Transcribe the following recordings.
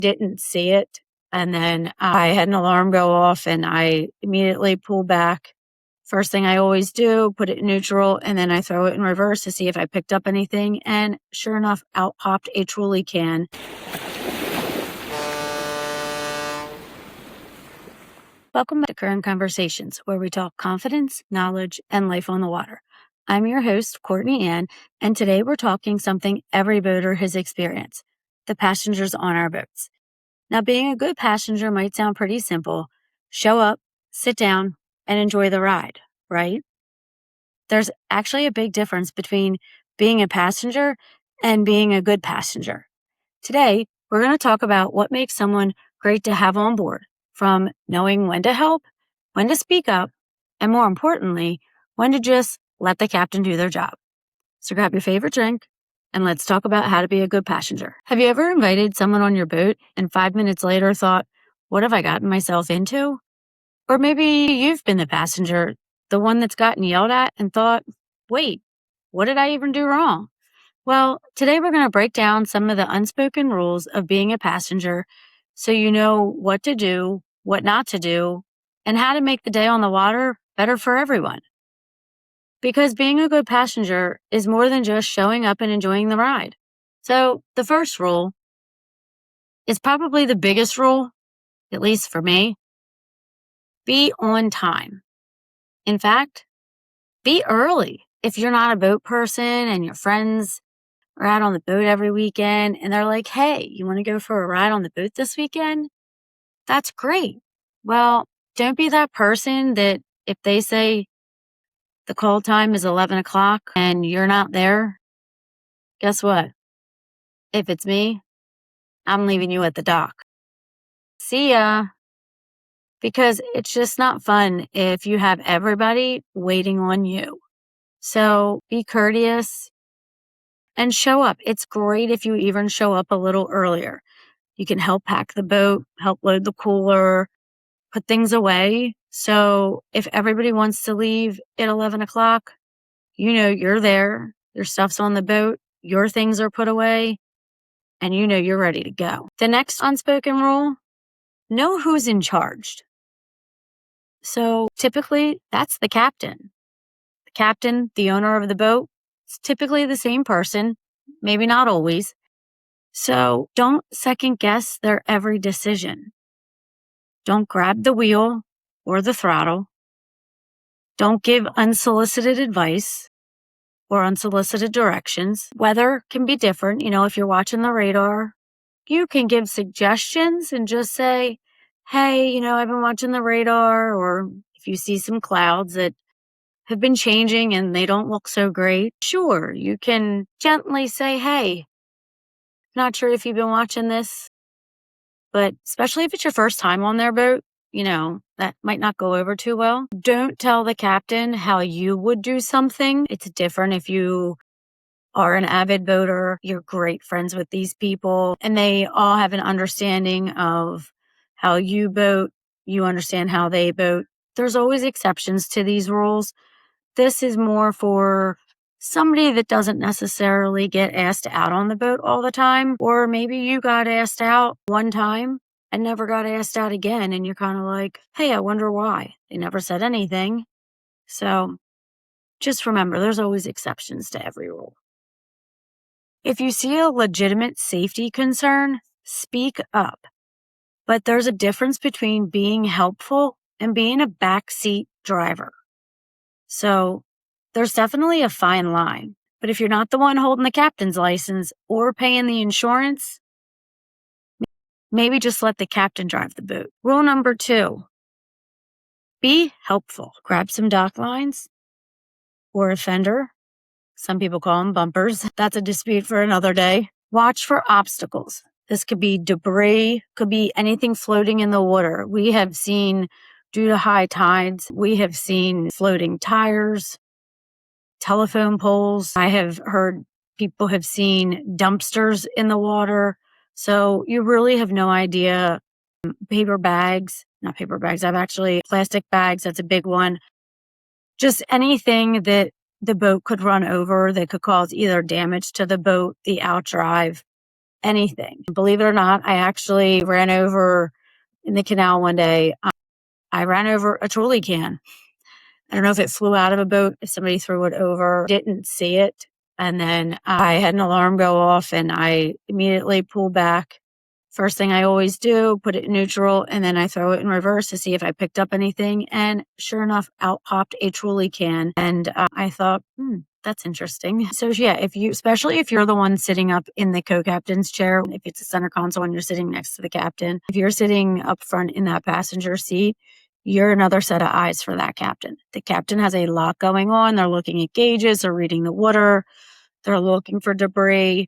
didn't see it. And then I had an alarm go off and I immediately pull back. First thing I always do, put it in neutral, and then I throw it in reverse to see if I picked up anything. And sure enough, out popped a Truly can. Welcome to Current Conversations, where we talk confidence, knowledge, and life on the water. I'm your host, Courtney Ann, and today we're talking something every boater has experienced, the passengers on our boats. Now, being a good passenger might sound pretty simple. Show up, sit down, and enjoy the ride, right? There's actually a big difference between being a passenger and being a good passenger. Today, we're going to talk about what makes someone great to have on board, from knowing when to help, when to speak up, and more importantly, when to just let the captain do their job. So grab your favorite drink and let's talk about how to be a good passenger. Have you ever invited someone on your boat and 5 minutes later thought, what have I gotten myself into? Or maybe you've been the passenger, the one that's gotten yelled at and thought, wait, what did I even do wrong? Well, today we're going to break down some of the unspoken rules of being a passenger so you know what to do, what not to do, and how to make the day on the water better for everyone. Because being a good passenger is more than just showing up and enjoying the ride. So the first rule is probably the biggest rule, at least for me. Be on time. In fact, be early. If you're not a boat person and your friends are out on the boat every weekend and they're like, hey, you want to go for a ride on the boat this weekend? That's great. Well, don't be that person that if they say the call time is 11 o'clock and you're not there, guess what? If it's me, I'm leaving you at the dock. See ya. Because it's just not fun if you have everybody waiting on you. So be courteous and show up. It's great if you even show up a little earlier. You can help pack the boat, help load the cooler, put things away. So if everybody wants to leave at 11 o'clock, you know you're there, your stuff's on the boat, your things are put away, and you know you're ready to go. The next unspoken rule, know who's in charge. So typically, that's the captain. The captain, the owner of the boat, it's typically the same person, maybe not always. So don't second guess their every decision. Don't grab the wheel or the throttle. Don't give unsolicited advice or unsolicited directions. Weather can be different. If you're watching the radar, you can give suggestions and just say, hey, I've been watching the radar. Or if you see some clouds that have been changing and they don't look so great, sure, you can gently say, hey, not sure if you've been watching this, but especially if it's your first time on their boat, that might not go over too well. Don't tell the captain how you would do something. It's different if you are an avid boater, you're great friends with these people, and they all have an understanding of how you boat, you understand how they boat. There's always exceptions to these rules. This is more for somebody that doesn't necessarily get asked out on the boat all the time, or maybe you got asked out one time and never got asked out again, and you're kind of like, hey, I wonder why. They never said anything. So just remember, there's always exceptions to every rule. If you see a legitimate safety concern, speak up. But there's a difference between being helpful and being a backseat driver. So there's definitely a fine line. But if you're not the one holding the captain's license or paying the insurance, maybe just let the captain drive the boat. Rule number 2, be helpful. Grab some dock lines or a fender. Some people call them bumpers. That's a dispute for another day. Watch for obstacles. This could be debris, could be anything floating in the water. We have seen, due to high tides, we have seen floating tires, telephone poles. I have heard people have seen dumpsters in the water. So you really have no idea. Paper bags, not paper bags, plastic bags, that's a big one. Just anything that the boat could run over that could cause either damage to the boat, the outdrive, anything. Believe it or not, I actually ran over in the canal one day. I ran over a trolley can. I don't know if it flew out of a boat, if somebody threw it over, didn't see it. And then I had an alarm go off and I immediately pulled back. First thing I always do, put it in neutral, and then I throw it in reverse to see if I picked up anything. And sure enough, out popped a trolley can. And I thought, that's interesting. So yeah, especially if you're the one sitting up in the co-captain's chair, if it's a center console and you're sitting next to the captain, if you're sitting up front in that passenger seat, you're another set of eyes for that captain. The captain has a lot going on. They're looking at gauges, they're reading the water, they're looking for debris,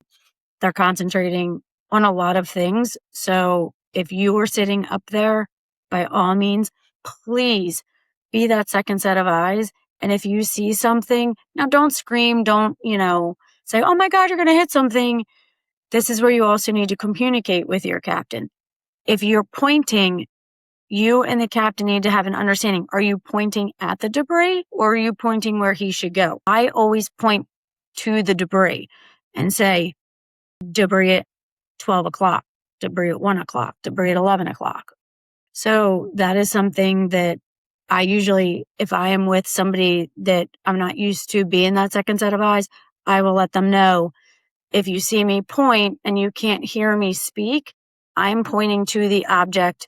they're concentrating on a lot of things. So if you are sitting up there, by all means, please be that second set of eyes. And if you see something, now don't scream, don't, say, oh my God, you're going to hit something. This is where you also need to communicate with your captain. If you're pointing, you and the captain need to have an understanding. Are you pointing at the debris or are you pointing where he should go? I always point to the debris and say, debris at 12 o'clock, debris at 1 o'clock, debris at 11 o'clock. So that is something that I usually, if I am with somebody that I'm not used to being that second set of eyes, I will let them know. If you see me point and you can't hear me speak, I'm pointing to the object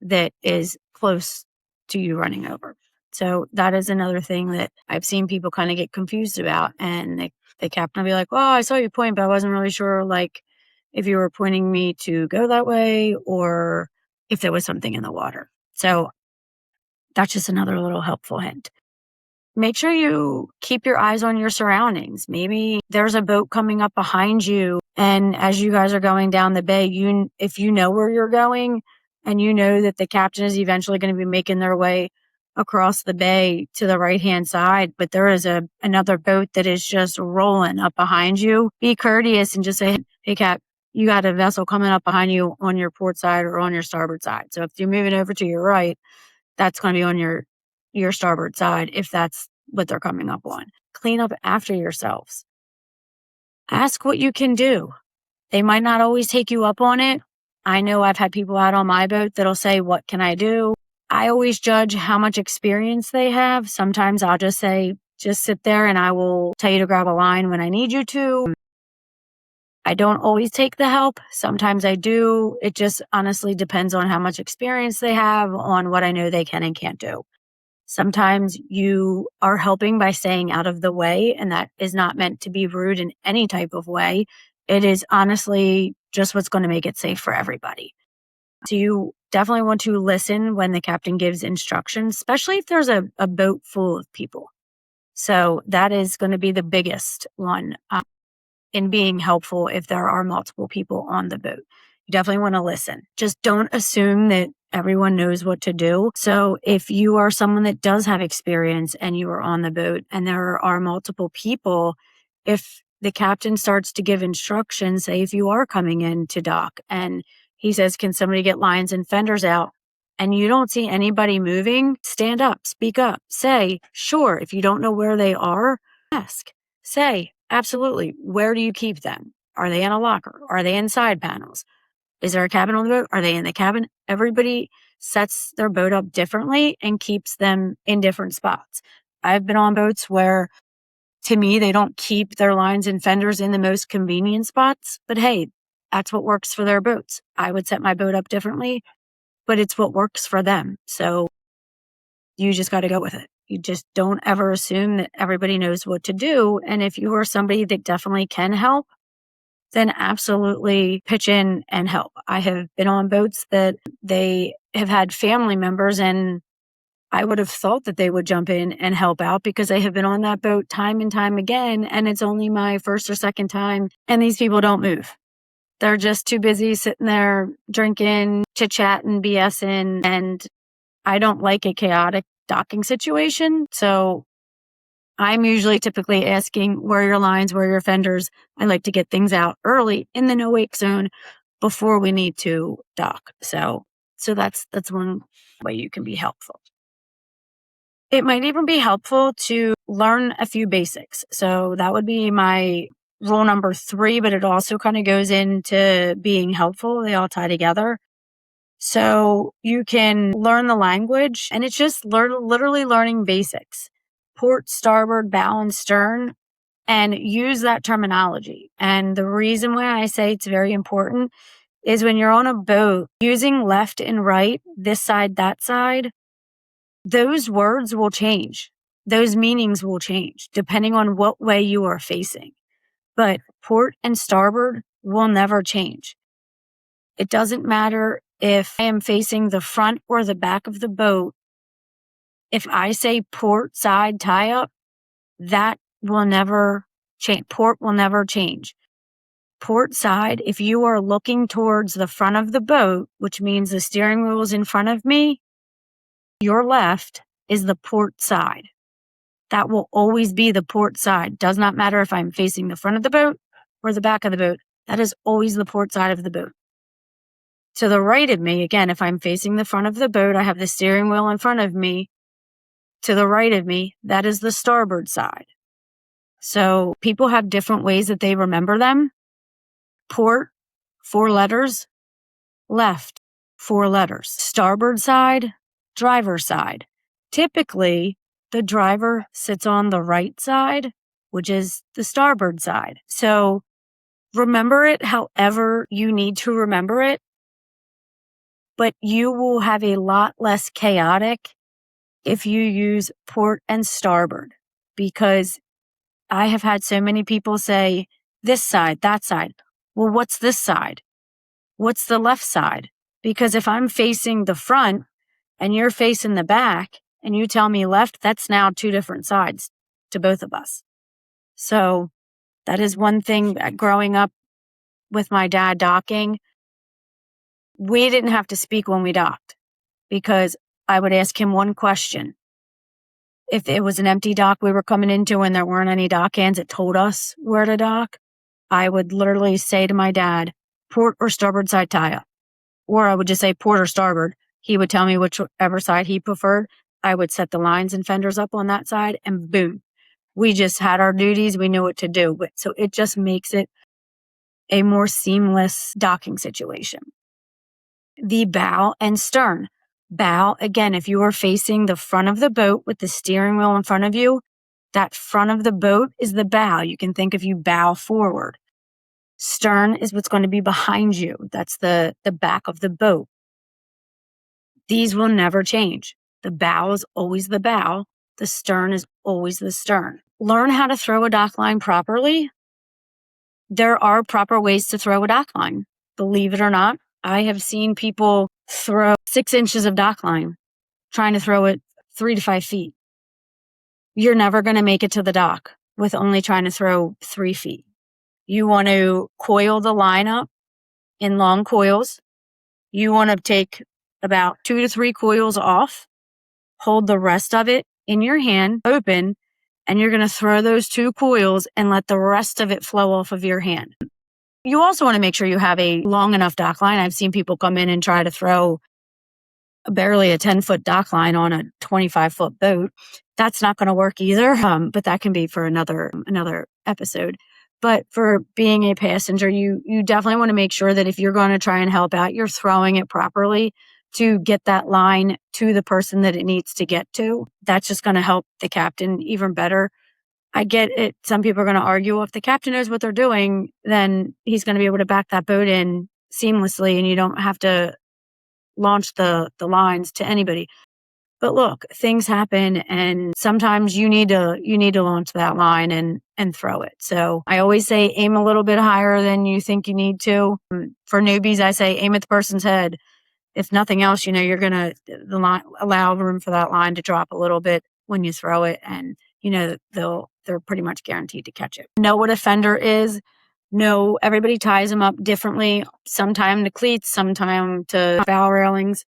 that is close to you running over. So that is another thing that I've seen people kind of get confused about. And the captain will be like, well, I saw you point, but I wasn't really sure, like, if you were pointing me to go that way or if there was something in the water. So that's just another little helpful hint. Make sure you keep your eyes on your surroundings. Maybe there's a boat coming up behind you, and as you guys are going down the bay, if you know where you're going and you know that the captain is eventually going to be making their way across the bay to the right-hand side, but there is another boat that is just rolling up behind you, be courteous and just say, hey, Cap, you got a vessel coming up behind you on your port side or on your starboard side. So if you're moving over to your right, that's going to be on your starboard side if that's what they're coming up on. Clean up after yourselves. Ask what you can do. They might not always take you up on it. I know I've had people out on my boat that'll say, what can I do? I always judge how much experience they have. Sometimes I'll just say, just sit there and I will tell you to grab a line when I need you to. I don't always take the help. Sometimes I do. It just honestly depends on how much experience they have, on what I know they can and can't do. Sometimes you are helping by staying out of the way, and that is not meant to be rude in any type of way. It is honestly just what's going to make it safe for everybody. So you definitely want to listen when the captain gives instructions, especially if there's a boat full of people. So that is going to be the biggest one in being helpful if there are multiple people on the boat. You definitely want to listen. Just don't assume that everyone knows what to do. So if you are someone that does have experience and you are on the boat and there are multiple people, if the captain starts to give instructions, say if you are coming in to dock and he says, can somebody get lines and fenders out? And you don't see anybody moving, stand up, speak up, say, sure. If you don't know where they are, ask. Say, absolutely. Where do you keep them? Are they in a locker? Are they in side panels? Is there a cabin on the boat? Are they in the cabin? Everybody sets their boat up differently and keeps them in different spots. I've been on boats where, to me, they don't keep their lines and fenders in the most convenient spots. But hey, that's what works for their boats. I would set my boat up differently, but it's what works for them. So you just got to go with it. You just don't ever assume that everybody knows what to do. And if you are somebody that definitely can help, then absolutely pitch in and help. I have been on boats that they have had family members, and I would have thought that they would jump in and help out because I have been on that boat time and time again. And it's only my first or second time. And these people don't move. They're just too busy sitting there drinking, chit-chatting, BSing, and I don't like a chaotic docking situation. So I'm usually typically asking, where are your lines, where are your fenders? I like to get things out early in the no wake zone before we need to dock. So that's one way you can be helpful. It might even be helpful to learn a few basics. So that would be my rule number 3, but it also kind of goes into being helpful. They all tie together. So you can learn the language, and it's just literally learning basics. Port, starboard, bow, and stern, and use that terminology. And the reason why I say it's very important is when you're on a boat, using left and right, this side, that side, those words will change. Those meanings will change depending on what way you are facing. But port and starboard will never change. It doesn't matter if I am facing the front or the back of the boat. If I say port side tie up, that will never change. Port will never change. Port side, if you are looking towards the front of the boat, which means the steering wheel is in front of me, your left is the port side. That will always be the port side. Does not matter if I'm facing the front of the boat or the back of the boat. That is always the port side of the boat. To the right of me, again, if I'm facing the front of the boat, I have the steering wheel in front of me. To the right of me, that is the starboard side. So people have different ways that they remember them. Port, 4 letters. Left, 4 letters. Starboard side, driver's side. Typically, the driver sits on the right side, which is the starboard side. So remember it however you need to remember it, but you will have a lot less chaotic if you use port and starboard, because I have had so many people say this side, that side. Well, what's this side? What's the left side? Because if I'm facing the front and you're facing the back and you tell me left, that's now 2 different sides to both of us. So that is one thing. Growing up with my dad docking, we didn't have to speak when we docked because I would ask him one question. If it was an empty dock we were coming into and there weren't any dock hands that told us where to dock, I would literally say to my dad, port or starboard side tie up. Or I would just say port or starboard. He would tell me whichever side he preferred. I would set the lines and fenders up on that side, and boom. We just had our duties. We knew what to do. So it just makes it a more seamless docking situation. The bow and stern. Bow, again, if you are facing the front of the boat with the steering wheel in front of you, that front of the boat is the bow. You can think of you bow forward. Stern is what's going to be behind you. That's the back of the boat. These will never change. The bow is always the bow. The stern is always the stern. Learn how to throw a dock line properly. There are proper ways to throw a dock line. Believe it or not, I have seen people throw 6 inches of dock line, trying to throw it 3 to 5 feet. You're never going to make it to the dock with only trying to throw 3 feet. You want to coil the line up in long coils. You want to take about 2 to 3 coils off, hold the rest of it in your hand open, and you're going to throw those 2 coils and let the rest of it flow off of your hand. You also want to make sure you have a long enough dock line. I've seen people come in and try to throw barely a 10-foot dock line on a 25-foot boat. That's not going to work either, but that can be for another episode. But for being a passenger, you definitely want to make sure that if you're going to try and help out, you're throwing it properly to get that line to the person that it needs to get to. That's just going to help the captain even better. I get it. Some people are going to argue, well, if the captain knows what they're doing, then he's going to be able to back that boat in seamlessly and you don't have to launch the lines to anybody. But look, things happen and sometimes you need to launch that line and throw it. So I always say aim a little bit higher than you think you need to. For newbies, I say aim at the person's head. If nothing else, you're going to allow room for that line to drop a little bit when you throw it, and they're pretty much guaranteed to catch it. Know what a fender is. No, everybody ties them up differently. Sometime to cleats, sometime to bow railings.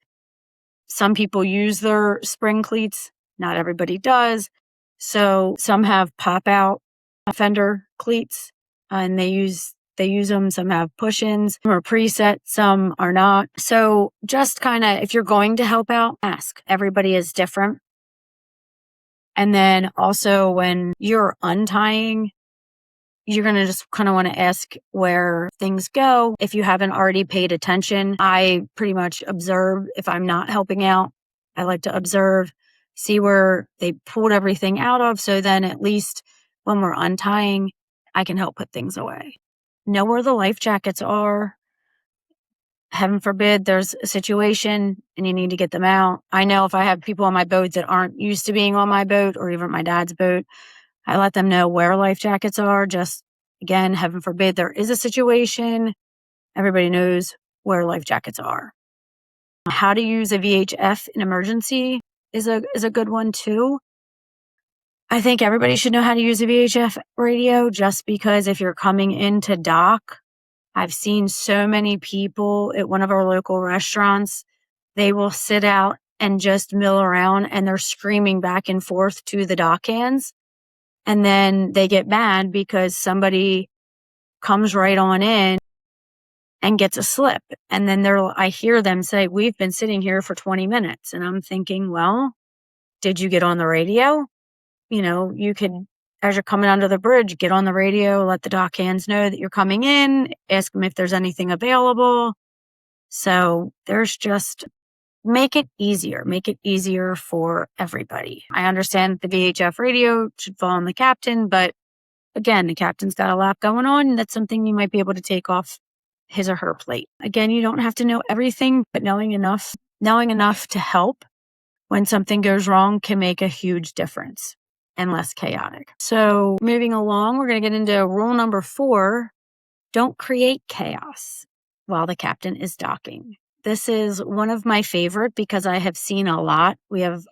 Some people use their spring cleats. Not everybody does. So some have pop out fender cleats and they use them. Some have push-ins, some are preset, some are not. So just kind of, if you're going to help out, ask. Everybody is different. And then also when you're untying, you're going to just kind of want to ask where things go. If you haven't already paid attention, I pretty much observe. If I'm not helping out, I like to observe, see where they pulled everything out of. So then at least when we're untying, I can help put things away. Know where the life jackets are. Heaven forbid there's a situation and you need to get them out. I know if I have people on my boat that aren't used to being on my boat or even my dad's boat, I let them know where life jackets are. Just again, heaven forbid there is a situation. Everybody knows where life jackets are. How to use a VHF in emergency is a good one too. I think everybody should know how to use a VHF radio just because if you're coming into dock, I've seen so many people at one of our local restaurants, they will sit out and just mill around and they're screaming back and forth to the dock hands. And then they get mad because somebody comes right on in and gets a slip. And then I hear them say, we've been sitting here for 20 minutes. And I'm thinking, well, did you get on the radio? You could, as you're coming under the bridge, get on the radio, let the dock hands know that you're coming in, ask them if there's anything available. So make it easier for everybody. I understand the VHF radio should fall on the captain, but again, the captain's got a lot going on, and that's something you might be able to take off his or her plate. Again, you don't have to know everything, but knowing enough to help when something goes wrong can make a huge difference and less chaotic. So moving along, we're going to get into rule number 4. Don't create chaos while the captain is docking. This is one of my favorite because I have seen a lot. We have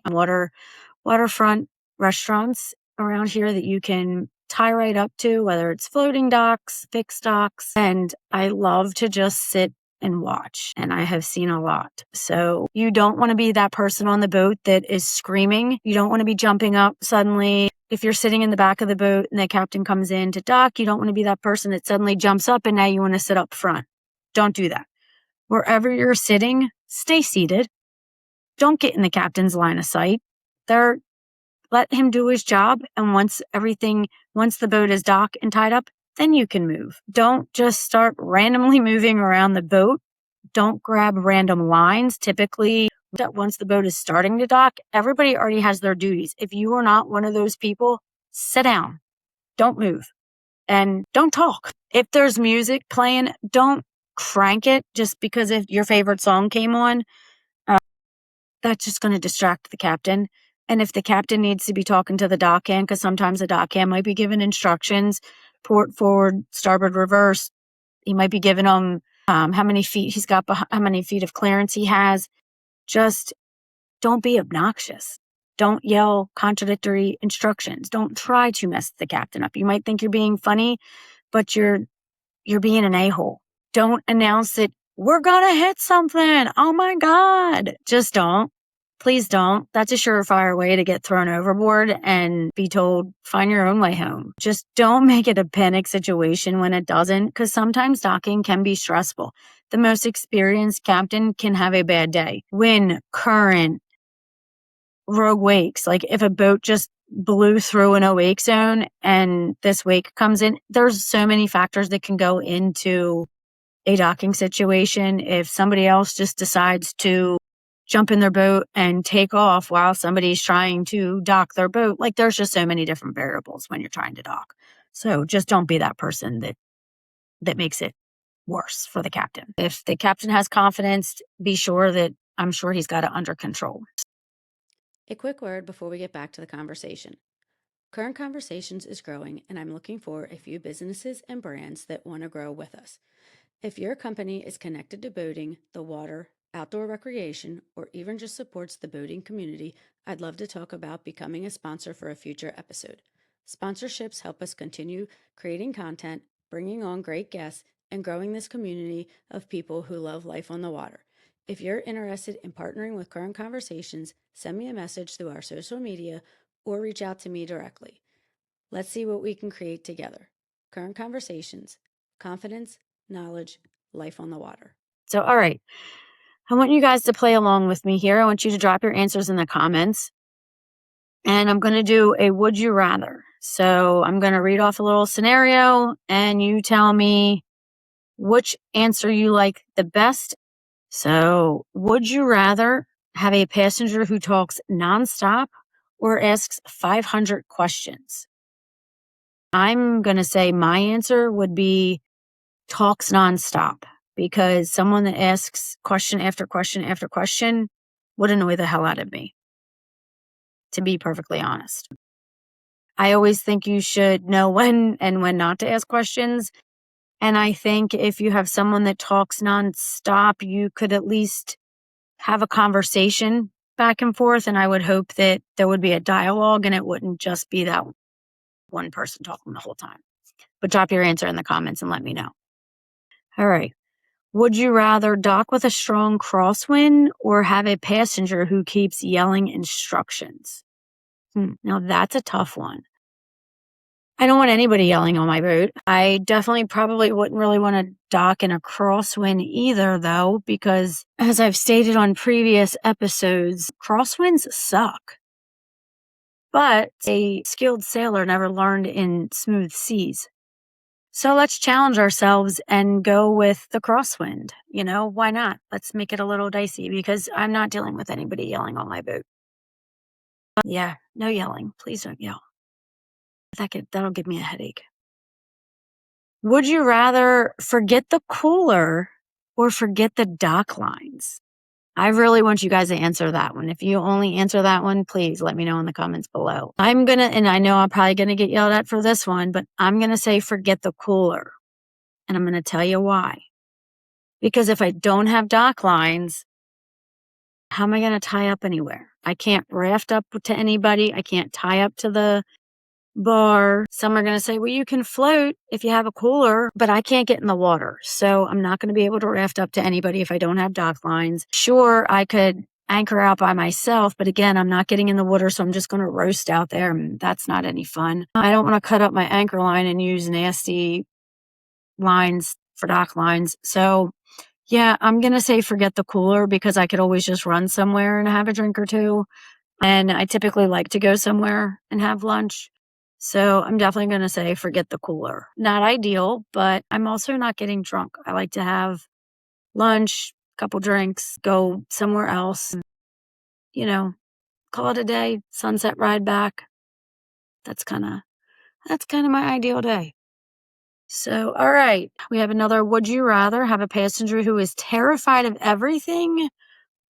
waterfront restaurants around here that you can tie right up to, whether it's floating docks, fixed docks. And I love to just sit and watch. And I have seen a lot. So you don't want to be that person on the boat that is screaming. You don't want to be jumping up suddenly. If you're sitting in the back of the boat and the captain comes in to dock, you don't want to be that person that suddenly jumps up and now you want to sit up front. Don't do that. Wherever you're sitting, stay seated. Don't get in the captain's line of sight. Let him do his job. And once the boat is docked and tied up, then you can move. Don't just start randomly moving around the boat. Don't grab random lines. Typically, once the boat is starting to dock, everybody already has their duties. If you are not one of those people, sit down. Don't move. And don't talk. If there's music playing, don't crank it just because if your favorite song came on. That's just going to distract the captain. And if the captain needs to be talking to the dockhand, because sometimes the dockhand might be given instructions, port forward, starboard reverse, he might be giving them how many feet he's got, how many feet of clearance he has. Just don't be obnoxious. Don't yell contradictory instructions. Don't try to mess the captain up. You might think you're being funny, but you're being an a-hole. Don't announce that we're going to hit something. Oh my God. Just don't. Please don't. That's a surefire way to get thrown overboard and be told, find your own way home. Just don't make it a panic situation when it doesn't, because sometimes docking can be stressful. The most experienced captain can have a bad day. Wind, current, rogue wakes. Like if a boat just blew through an wake zone and this wake comes in, there's so many factors that can go into a docking situation. If somebody else just decides to jump in their boat and take off while somebody's trying to dock their boat, like there's just so many different variables when you're trying to dock. So just don't be that person that makes it worse for the captain. If the captain has confidence, be sure that I'm sure he's got it under control. A quick word before we get back to the conversation. Current Conversations is growing, and I'm looking for a few businesses and brands that want to grow with us. If your company is connected to boating, the water, outdoor recreation, or even just supports the boating community, I'd love to talk about becoming a sponsor for a future episode. Sponsorships help us continue creating content, bringing on great guests, and growing this community of people who love life on the water. If you're interested in partnering with Current Conversations, send me a message through our social media or reach out to me directly. Let's see what we can create together. Current Conversations, confidence, knowledge, life on the water. So, all right. I want you guys to play along with me here. I want you to drop your answers in the comments. And I'm going to do a would you rather. So I'm going to read off a little scenario and you tell me which answer you like the best. So, would you rather have a passenger who talks nonstop or asks 500 questions? I'm going to say my answer would be talks nonstop because someone that asks question after question after question would annoy the hell out of me, to be perfectly honest. I always think you should know when and when not to ask questions. And I think if you have someone that talks nonstop, you could at least have a conversation back and forth. And I would hope that there would be a dialogue and it wouldn't just be that one person talking the whole time. But drop your answer in the comments and let me know. All right. Would you rather dock with a strong crosswind or have a passenger who keeps yelling instructions? Now that's a tough one. I don't want anybody yelling on my boat. I definitely probably wouldn't really want to dock in a crosswind either, though, because as I've stated on previous episodes, crosswinds suck. But a skilled sailor never learned in smooth seas. So let's challenge ourselves and go with the crosswind. Why not? Let's make it a little dicey because I'm not dealing with anybody yelling on my boat. Yeah, no yelling. Please don't yell. That'll give me a headache. Would you rather forget the cooler or forget the dock lines? I really want you guys to answer that one. If you only answer that one, please let me know in the comments below. And I know I'm probably going to get yelled at for this one, but I'm going to say forget the cooler. And I'm going to tell you why. Because if I don't have dock lines, how am I going to tie up anywhere? I can't raft up to anybody. I can't tie up to the bar. Some are going to say, well, you can float if you have a cooler, but I can't get in the water. So I'm not going to be able to raft up to anybody if I don't have dock lines. Sure, I could anchor out by myself, but again, I'm not getting in the water, so I'm just going to roast out there, and that's not any fun. I don't want to cut up my anchor line and use nasty lines for dock lines. So yeah, I'm going to say forget the cooler because I could always just run somewhere and have a drink or two. And I typically like to go somewhere and have lunch. So I'm definitely going to say forget the cooler. Not ideal, but I'm also not getting drunk. I like to have lunch, couple drinks, go somewhere else, you know, call it a day, sunset ride back. That's kind of my ideal day. So, all right, we have another. Would you rather have a passenger who is terrified of everything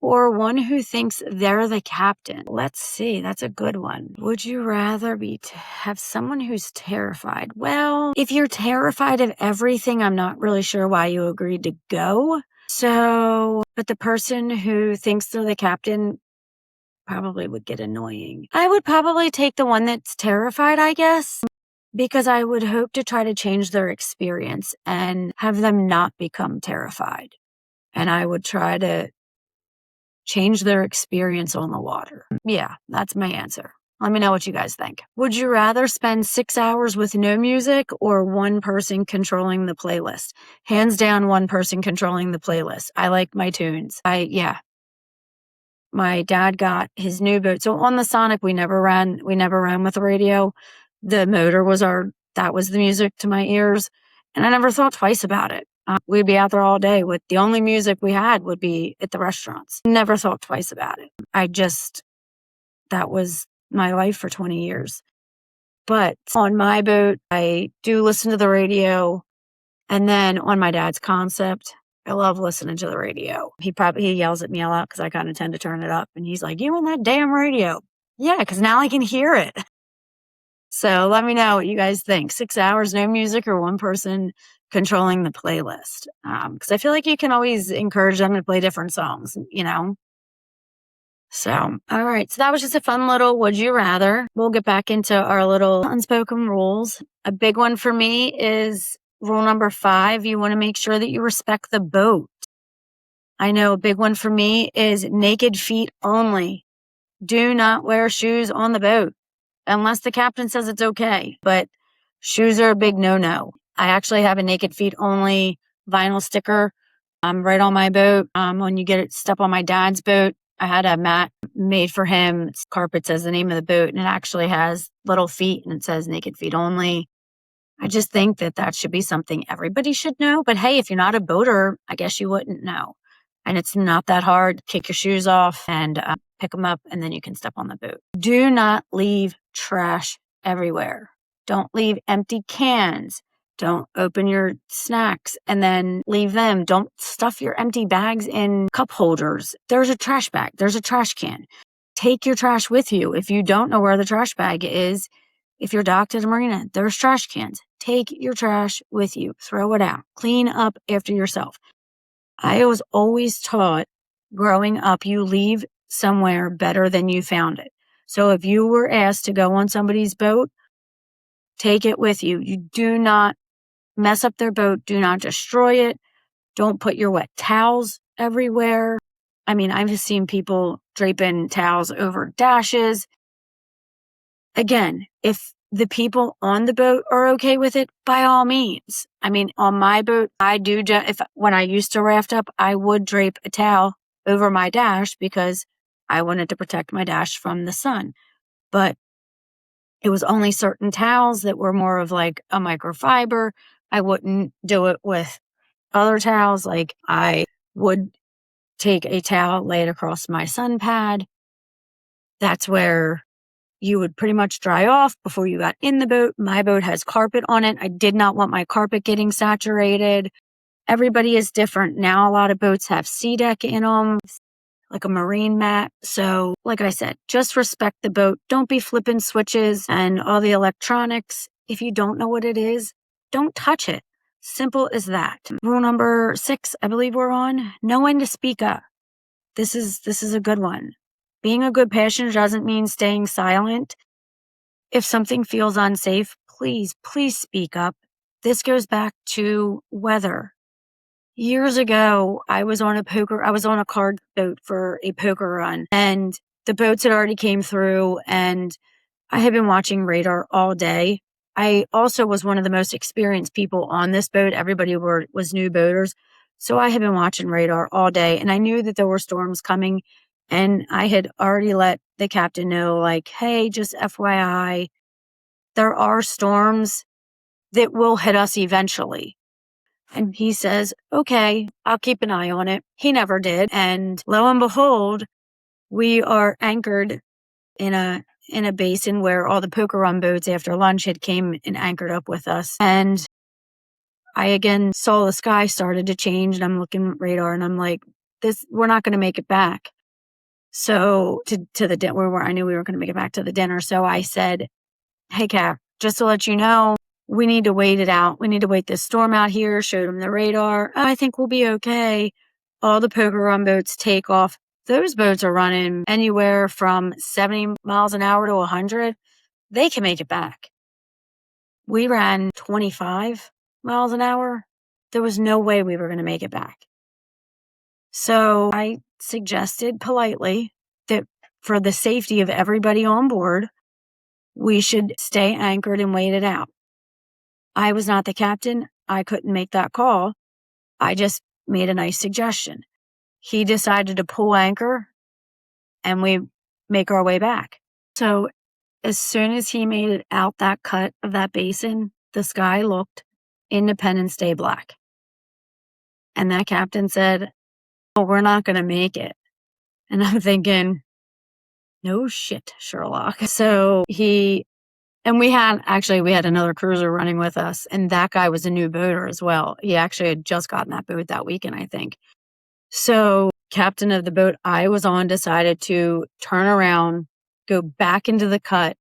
or one who thinks they're the captain? Let's see. That's a good one. Would you rather have someone who's terrified? Well, if you're terrified of everything, I'm not really sure why you agreed to go. So, but the person who thinks they're the captain probably would get annoying. I would probably take the one that's terrified, I guess, because I would hope to try to change their experience and have them not become terrified. And I would try to change their experience on the water. Yeah, that's my answer. Let me know what you guys think. Would you rather spend 6 hours with no music or one person controlling the playlist? Hands down, one person controlling the playlist. I like my tunes. My dad got his new boat. So on the Sonic, we never ran with the radio. The motor that was the music to my ears. And I never thought twice about it. We'd be out there all day with the only music we had would be at the restaurants. Never thought twice about it. That was my life for 20 years. But on my boat, I do listen to the radio. And then on my dad's concept, I love listening to the radio. He yells at me a lot because I kind of tend to turn it up. And he's like, you on that damn radio. Yeah, because now I can hear it. So let me know what you guys think. 6 hours, no music, or one person controlling the playlist. Because I feel like you can always encourage them to play different songs, So, all right. So that was just a fun little would you rather. We'll get back into our little unspoken rules. A big one for me is rule number 5. You want to make sure that you respect the boat. I know a big one for me is naked feet only. Do not wear shoes on the boat unless the captain says it's okay. But shoes are a big no-no. I actually have a naked feet only vinyl sticker right on my boat. When you step on my dad's boat, I had a mat made for him. Carpet says the name of the boat, and it actually has little feet, and it says naked feet only. I just think that that should be something everybody should know. But hey, if you're not a boater, I guess you wouldn't know. And it's not that hard. Kick your shoes off and pick them up, and then you can step on the boat. Do not leave trash everywhere. Don't leave empty cans. Don't open your snacks and then leave them. Don't stuff your empty bags in cup holders. There's a trash bag. There's a trash can. Take your trash with you. If you don't know where the trash bag is, if you're docked at a marina, there's trash cans. Take your trash with you. Throw it out. Clean up after yourself. I was always taught growing up, you leave somewhere better than you found it. So if you were asked to go on somebody's boat, take it with you. You do not mess up their boat. Do not destroy it. Don't put your wet towels everywhere. I mean, I've seen people draping towels over dashes. Again, if the people on the boat are okay with it, by all means. I mean, on my boat, when I used to raft up, I would drape a towel over my dash because I wanted to protect my dash from the sun. But it was only certain towels that were more of like a microfiber. I wouldn't do it with other towels. Like I would take a towel, lay it across my sun pad. That's where you would pretty much dry off before you got in the boat. My boat has carpet on it. I did not want my carpet getting saturated. Everybody is different. Now a lot of boats have sea deck in them, like a marine mat. So like I said, just respect the boat. Don't be flipping switches and all the electronics. If you don't know what it is, don't touch it. Simple as that. Rule number 6, I believe we're on. Know when to speak up. This is a good one. Being a good passenger doesn't mean staying silent. If something feels unsafe, please speak up. This goes back to weather. Years ago, I was on a card boat for a poker run, and the boats had already came through, and I had been watching radar all day. I also was one of the most experienced people on this boat. Everybody was new boaters. So I had been watching radar all day, and I knew that there were storms coming, and I had already let the captain know, like, hey, just FYI, there are storms that will hit us eventually. And he says, okay, I'll keep an eye on it. He never did. And lo and behold, we are anchored in a basin where all the poker run boats after lunch had came and anchored up with us. And I again saw the sky started to change, and I'm looking at radar and I'm like, we're not going to make it back. So to the dinner where I knew we were going to make it back to the dinner. So I said, hey, Cap, just to let you know, we need to wait it out. We need to wait this storm out here. Showed him the radar. I think we'll be okay. All the poker run boats take off. Those boats are running anywhere from 70 miles an hour to 100. They can make it back. We ran 25 miles an hour. There was no way we were going to make it back. So I suggested politely that for the safety of everybody on board, we should stay anchored and wait it out. I was not the captain. I couldn't make that call. I just made a nice suggestion. He decided to pull anchor and we make our way back. So as soon as he made it out that cut of that basin, the sky looked Independence Day black. And that captain said, oh, we're not going to make it. And I'm thinking, no shit, Sherlock. So we had another cruiser running with us, and that guy was a new boater as well. He actually had just gotten that boat that weekend, I think. So captain of the boat I was on decided to turn around, go back into the cut.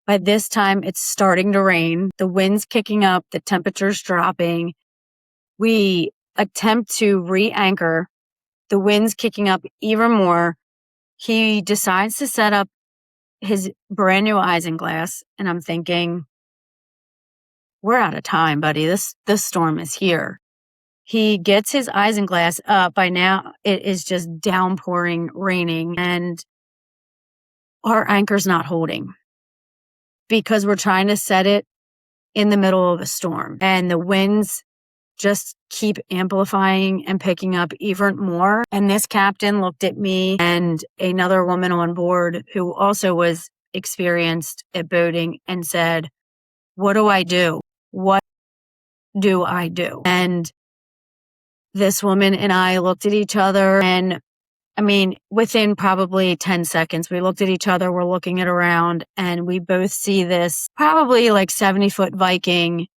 By this time, it's starting to rain. The wind's kicking up. The temperature's dropping. We attempt to re-anchor. The wind's kicking up even more. He decides to set up his brand new isinglass, and I'm thinking, we're out of time, buddy. This storm is here. He gets his isinglass up. By now, it is just downpouring, raining, and our anchor's not holding because we're trying to set it in the middle of a storm, and the wind's just keep amplifying and picking up even more. And this captain looked at me and another woman on board who also was experienced at boating and said, "What do I do? What do I do?" And this woman and I looked at each other, and I mean, within probably 10 seconds, we looked at each other, we're looking at around, and we both see this probably like 70-foot Viking,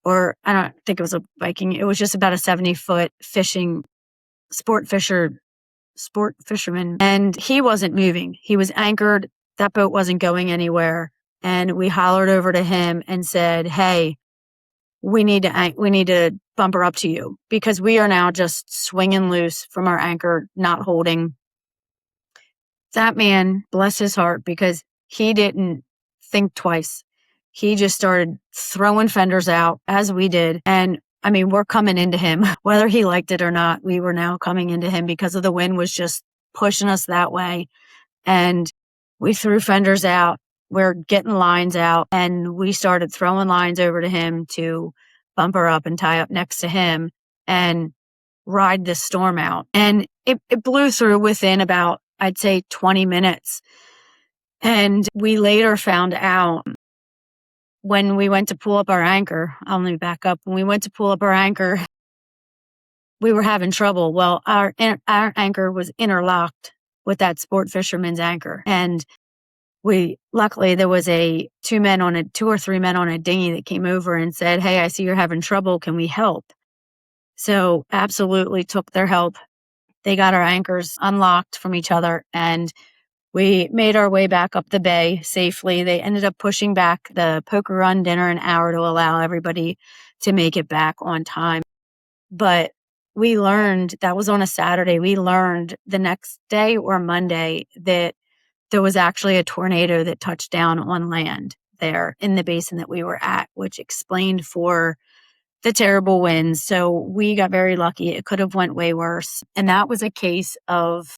or I don't think it was a Viking. It was just about a 70-foot fishing sport fisherman. And he wasn't moving. He was anchored. That boat wasn't going anywhere. And we hollered over to him and said, "Hey, we need to bumper up to you because we are now just swinging loose from our anchor, not holding." That man, bless his heart, because he didn't think twice. He just started throwing fenders out as we did. And I mean, we're coming into him, whether he liked it or not. We were now coming into him because of the wind was just pushing us that way. And we threw fenders out. We're getting lines out, and we started throwing lines over to him to bumper up and tie up next to him and ride this storm out. And it blew through within about, I'd say, 20 minutes. And we later found out when we went to pull up our anchor, I'll let me back up. When we went to pull up our anchor, we were having trouble. Well, our anchor was interlocked with that sport fisherman's anchor. And luckily there was two or three men on a dinghy that came over and said, "Hey, I see you're having trouble. Can we help?" So absolutely took their help. They got our anchors unlocked from each other, and we made our way back up the bay safely. They ended up pushing back the poker run dinner an hour to allow everybody to make it back on time. But we learned, that was on a Saturday, we learned the next day or Monday that there was actually a tornado that touched down on land there in the basin that we were at, which explained for the terrible winds. So we got very lucky. It could have went way worse. And that was a case of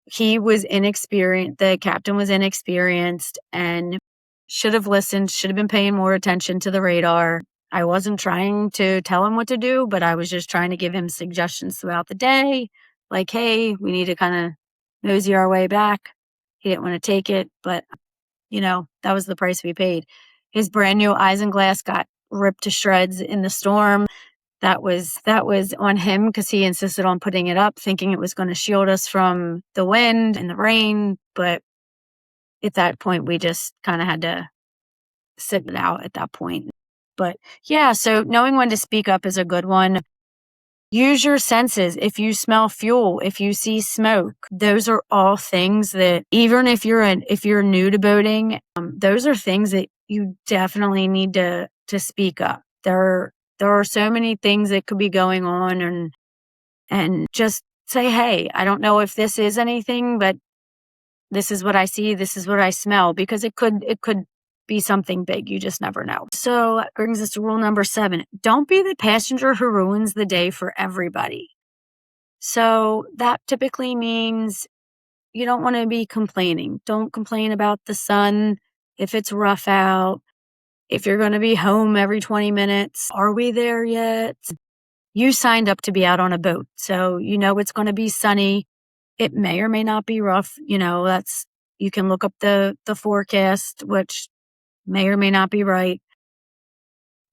he was inexperienced. The captain was inexperienced and should have listened, should have been paying more attention to the radar. I wasn't trying to tell him what to do, but I was just trying to give him suggestions throughout the day. Like, hey, we need to kind of nosy our way back. He didn't want to take it, but that was the price we paid. His brand new isinglass got ripped to shreds in the storm. That was on him because he insisted on putting it up, thinking it was going to shield us from the wind and the rain. But at that point, we just kind of had to sit it out at that point. But yeah, so knowing when to speak up is a good one. Use your senses. If you smell fuel, if you see smoke, those are all things that even if you're new to boating, those are things that you definitely need to speak up. There are so many things that could be going on, and just say, "Hey, I don't know if this is anything, but this is what I see, this is what I smell," because it could be something big. You just never know. So that brings us to rule number 7. Don't be the passenger who ruins the day for everybody. So that typically means you don't want to be complaining. Don't complain about the sun if it's rough out. If you're going to be home every 20 minutes, are we there yet? You signed up to be out on a boat, so you know it's going to be sunny. It may or may not be rough. You can look up the forecast, which may or may not be right.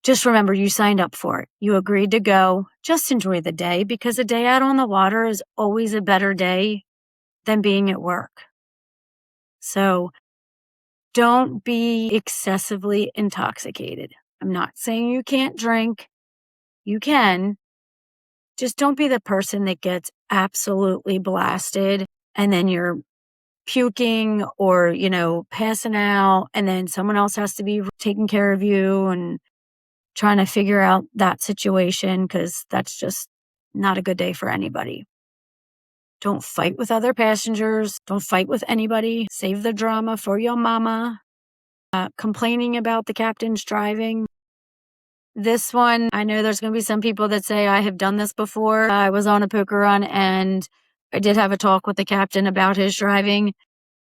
Just remember, you signed up for it. You agreed to go. Just enjoy the day, because a day out on the water is always a better day than being at work. So don't be excessively intoxicated. I'm not saying you can't drink. You can. Just don't be the person that gets absolutely blasted and then you're puking or, passing out, and then someone else has to be taking care of you and trying to figure out that situation, because that's just not a good day for anybody. Don't fight with other passengers. Don't fight with anybody. Save the drama for your mama. Complaining about the captain's driving. This one, I know there's going to be some people that say I have done this before. I was on a poker run and I did have a talk with the captain about his driving.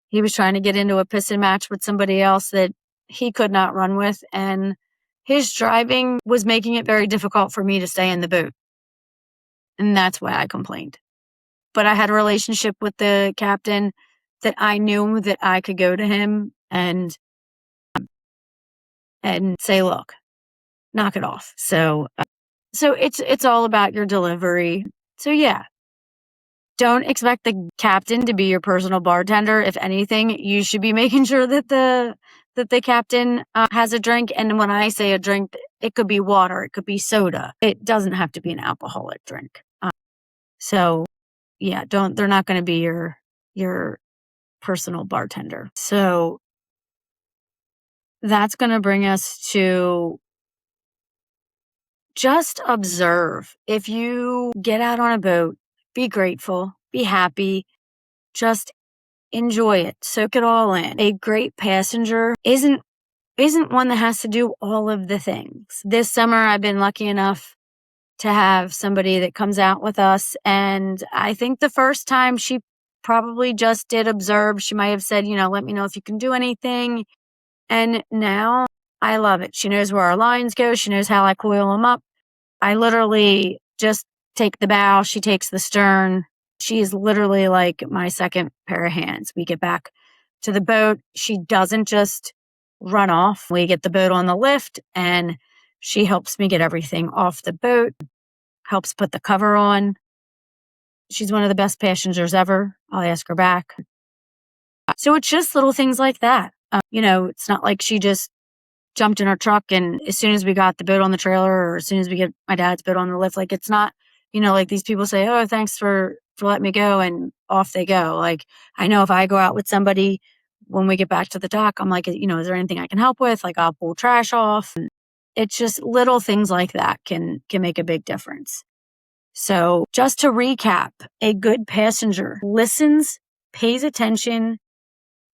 He was trying to get into a piston match with somebody else that he could not run with, and his driving was making it very difficult for me to stay in the boat. And that's why I complained. But I had a relationship with the captain that I knew that I could go to him and say, look, knock it off. So it's all about your delivery. So yeah, don't expect the captain to be your personal bartender. If anything, you should be making sure that the captain has a drink. And when I say a drink, it could be water, it could be soda. It doesn't have to be an alcoholic drink. So yeah, they're not going to be your personal bartender. So that's going to bring us to just observe. If you get out on a boat, be grateful, be happy, just enjoy it, soak it all in. A great passenger isn't one that has to do all of the things. This summer I've been lucky enough to have somebody that comes out with us, and I think the first time she probably just did observe. She might have said, let me know if you can do anything. And now I love it. She knows where our lines go. She knows how I coil them up. I literally just take the bow. She takes the stern. She is literally like my second pair of hands. We get back to the boat. She doesn't just run off. We get the boat on the lift and she helps me get everything off the boat, helps put the cover on. She's one of the best passengers ever. I'll ask her back. So it's just little things like that. It's not like she just jumped in our truck and as soon as we got the boat on the trailer or as soon as we get my dad's boat on the lift, like it's not, like these people say, oh, thanks for letting me go and off they go. Like I know if I go out with somebody when we get back to the dock, I'm like, is there anything I can help with? Like I'll pull trash off. And it's just little things like that can make a big difference. So just to recap, a good passenger listens, pays attention,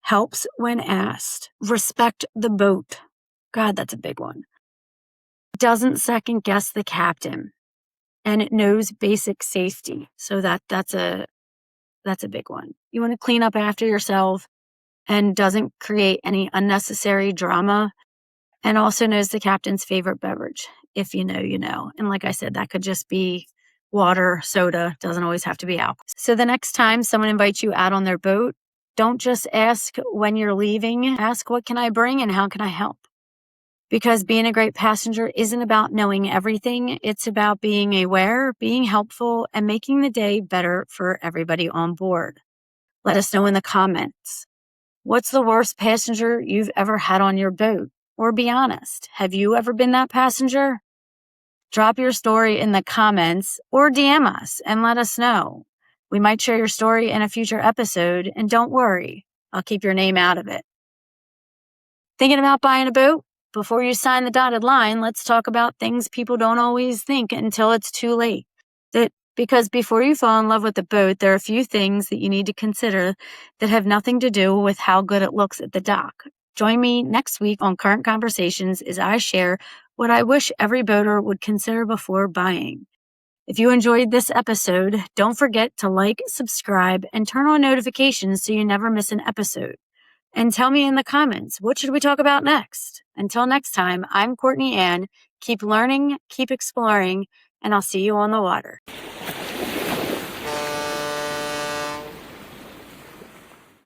helps when asked, respect the boat. God, that's a big one. Doesn't second guess the captain, and it knows basic safety. So that's a big one. You want to clean up after yourself and doesn't create any unnecessary drama, and also knows the captain's favorite beverage. If you know, you know. And like I said, that could just be water, soda, doesn't always have to be alcohol. So the next time someone invites you out on their boat, don't just ask when you're leaving, ask what can I bring and how can I help? Because being a great passenger isn't about knowing everything. It's about being aware, being helpful, and making the day better for everybody on board. Let us know in the comments. What's the worst passenger you've ever had on your boat? Or be honest, have you ever been that passenger? Drop your story in the comments or DM us and let us know. We might share your story in a future episode, and don't worry, I'll keep your name out of it. Thinking about buying a boat? Before you sign the dotted line, let's talk about things people don't always think until it's too late. Because before you fall in love with the boat, there are a few things that you need to consider that have nothing to do with how good it looks at the dock. Join me next week on Current Conversations as I share what I wish every boater would consider before buying. If you enjoyed this episode, don't forget to like, subscribe, and turn on notifications so you never miss an episode. And tell me in the comments, what should we talk about next? Until next time, I'm Courtney Ann. Keep learning, keep exploring, and I'll see you on the water.